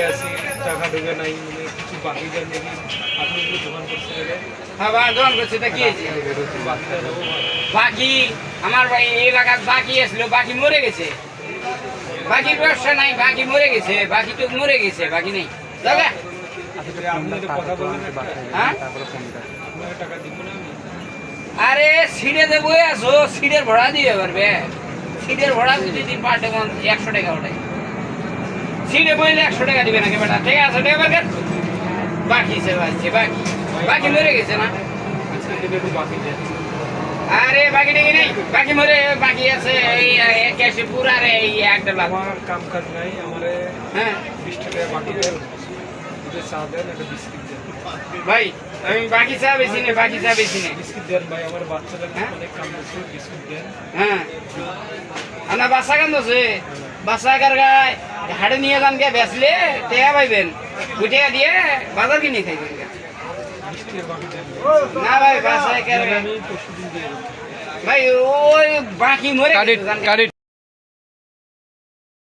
আছি, টাকা ঢুকে নাই, মানে কিছু বাকি দেন নাকি আপনি একটু দোকান করতে গেলে হ্যাঁ ভাই দোকান করছে তা কি হয়েছে? বাচ্চা দেবো বাকি আমার ভাই এই এলাকার বাকি আসলো, বাকি মরে গেছে। বাকির ব্যবসা নাই, বাকি মরে গেছে, বাকি তো মরে গেছে, বাকি নেই। দাদা আপনি কথা বললেন হ্যাঁ আপনাকে টাকা দিব না আমি আরে সিটে যে বই আসো, সিটের ভাড়া দিয়ে পারবে। সিটের ভাড়া যদি পার টাকা 100 টাকা ওঠে, সিটে বইলে 100 টাকা দিবে নাকি বেটা? ঠিক আছে টাকা বের কর। বাকি সে বাকি বাকি বাকি মরে গেছে না? আজকে থেকে একটু বাকি দেন আরে বাকি টাকি নেই, বাকি মরে বাকি আছে এই ক্যাশে পুরা রে এই একটা লাখ। আমার কাম কাজ নাই আমারে হ্যাঁ 20 টাকা বাকি দেন দুটো চা দেন একটা বিস্কিট দেন ভাই আমি বাকি চা বেশি নেই, বাকি চা বেশি নেই। বিস্কিট দেন ভাই আমার বাচ্চাদের হ্যাঁ? অনেক কাম করছে বিস্কিট দেন হ্যাঁ আনা বাসা কেন আছে? বাসা কার গায় হাটে নিয়ে যান কে বেচলে টাকা পাইবেন, ওই টাকা দিয়ে বাজার কিনে খাইবেন। 20 টাকা বাকি দেন না ভাই বাসায় কার আমি পরশু দিন দিয়ে দেবো ভাই ওই বাকি মরে গেছে, জান কে?